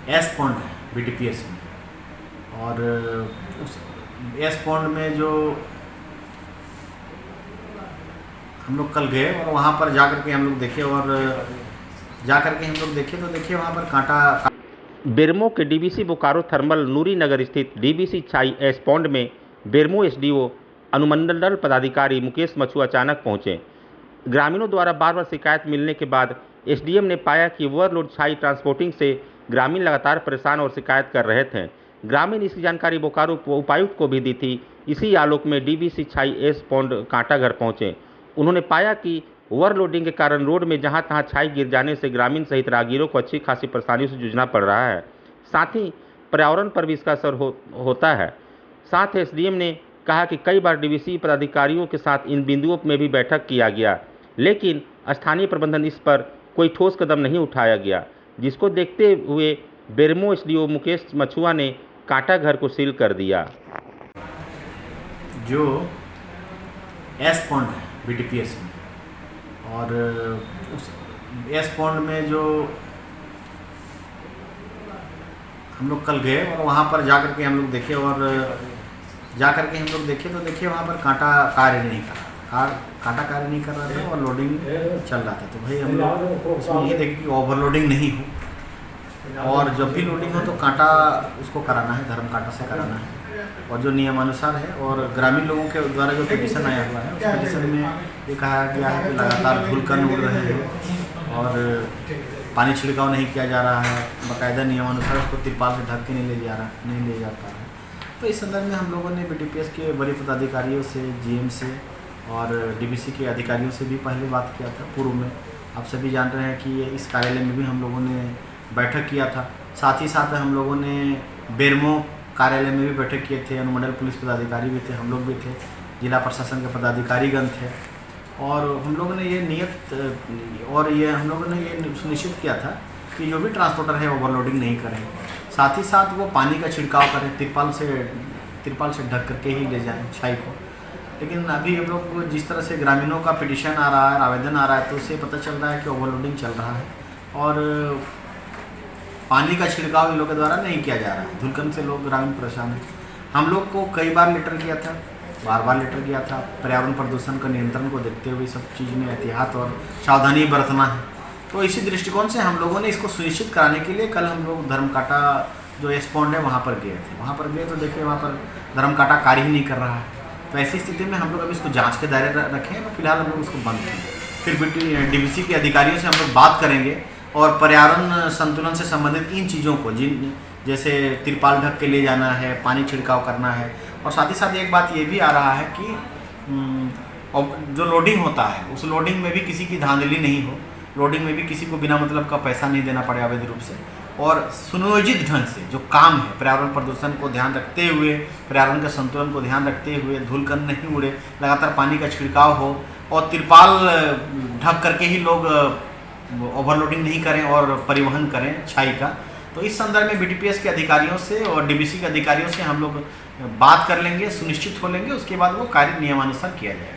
S pond है बीटीपीएस में। और उस एस पॉन्ड में जो हम लोग कल गए और वहाँ पर जा कर के हम लोग देखे तो देखिए वहाँ पर कांटा। बेरमो के डीवीसी बोकारो थर्मल नूरी नगर स्थित डीवीसी छाई एस पॉन्ड में बेरमो एसडीओ अनुमंडल पदाधिकारी मुकेश मछू अचानक पहुंचे। ग्रामीणों द्वारा बार बार शिकायत मिलने के बाद एसडीएम ने पाया कि ओवरलोड छाई ट्रांसपोर्टिंग से ग्रामीण लगातार परेशान और शिकायत कर रहे थे। ग्रामीण इसकी जानकारी बोकारो उपायुक्त को भी दी थी। इसी आलोक में डीवीसी छाई एस पॉन्ड कांटाघर पहुंचे। उन्होंने पाया कि ओवरलोडिंग के कारण रोड में जहां तहां छाई गिर जाने से ग्रामीण सहित राहगीरों को अच्छी खासी परेशानियों से जूझना पड़ रहा है। साथ ही पर्यावरण पर भी इसका असर होता है। साथ ही एसडीएम ने कहा कि कई बार डीवीसी पदाधिकारियों के साथ इन बिंदुओं में भी बैठक किया गया, लेकिन स्थानीय प्रबंधन इस पर कोई ठोस कदम नहीं उठाया गया, जिसको देखते हुए बेरमो एसडीओ मुकेश मछुआ ने कांटाघर को सील कर दिया। जो एस पॉन्ड है बीटीपीएस में, और उस एस पॉन्ड में जो हम लोग कल गए और वहाँ पर जा कर के हम लोग देखे तो देखिए वहाँ पर कांटा कार्य नहीं कर रहा था और लोडिंग चल रहा था। तो भाई हम लोग उसमें ये देखें कि ओवरलोडिंग नहीं हो, और जब भी लोडिंग हो तो कांटा उसको कराना है, धर्म कांटा से कराना है और जो नियमानुसार है। और ग्रामीण लोगों के द्वारा जो पिटीशन आया हुआ है उस पिटीशन में ये कहा गया है कि लगातार धूलकण उड़ रहे हैं और पानी छिड़काव नहीं किया जा रहा है, बाकायदा नियमानुसार उसको तिरपाल से ढक के नहीं ले जाता है। तो इस संदर्भ में हम लोगों ने बीटीपीएस के बड़े पदाधिकारियों से, जीएम से और डीवीसी के अधिकारियों से भी पहले बात किया था पूर्व में। आप सभी जान रहे हैं कि इस कार्यालय में भी हम लोगों ने बैठक किया था। साथ ही साथ हम लोगों ने बेरमो कार्यालय में भी बैठक किए थे, अनुमंडल पुलिस पदाधिकारी भी थे, हम लोग भी थे, जिला प्रशासन के पदाधिकारीगण थे। और हम लोगों ने ये सुनिश्चित किया था कि जो भी ट्रांसपोर्टर है ओवरलोडिंग नहीं करें, साथ ही साथ वो पानी का छिड़काव करें, तिरपाल से ढक करके ही ले जाएं छाई को। लेकिन अभी हम लोग जिस तरह से ग्रामीणों का पिटीशन आ रहा है, आवेदन आ रहा है, तो उससे पता चल रहा है कि ओवरलोडिंग चल रहा है और पानी का छिड़काव इन लोगों के द्वारा नहीं किया जा रहा है। धुलकन से लोग ग्रामीण परेशान हैं। हम लोग को कई बार लेटर किया था, बार लेटर किया था। पर्यावरण प्रदूषण का नियंत्रण को देखते हुए सब चीज़ में एहतियात और सावधानी बरतना है। तो इसी दृष्टिकोण से हम लोगों ने इसको सुनिश्चित कराने के लिए कल हम लोग धर्मकांटा जो एस पॉन्ड है वहाँ पर गए थे। वहाँ पर गए तो देखिए वहाँ पर धर्मकांटा कार्य ही नहीं कर रहा है। तो ऐसी स्थिति में हम लोग अभी इसको जाँच के दायरे रखें, तो फिलहाल हम लोग उसको बंद करें। फिर डीवीसी के अधिकारियों से हम लोग बात करेंगे और पर्यावरण संतुलन से संबंधित इन चीज़ों को जैसे तिरपाल ढक के ले जाना है, पानी छिड़काव करना है, और साथ ही साथ एक बात ये भी आ रहा है कि जो लोडिंग होता है उस लोडिंग में भी किसी की धांधली नहीं हो, लोडिंग में भी किसी को बिना मतलब का पैसा नहीं देना पड़े अवैध रूप से, और सुनियोजित ढंग से जो काम है पर्यावरण प्रदूषण को ध्यान रखते हुए, पर्यावरण के संतुलन को ध्यान रखते हुए, धूलकण नहीं उड़े, लगातार पानी का छिड़काव हो और तिरपाल ढक करके ही लोग ओवरलोडिंग नहीं करें और परिवहन करें छाई का। तो इस संदर्भ में बीटीपीएस के अधिकारियों से और डीवीसी के अधिकारियों से हम लोग बात कर लेंगे, सुनिश्चित हो लेंगे, उसके बाद वो कार्य नियमानुसार किया जाएगा।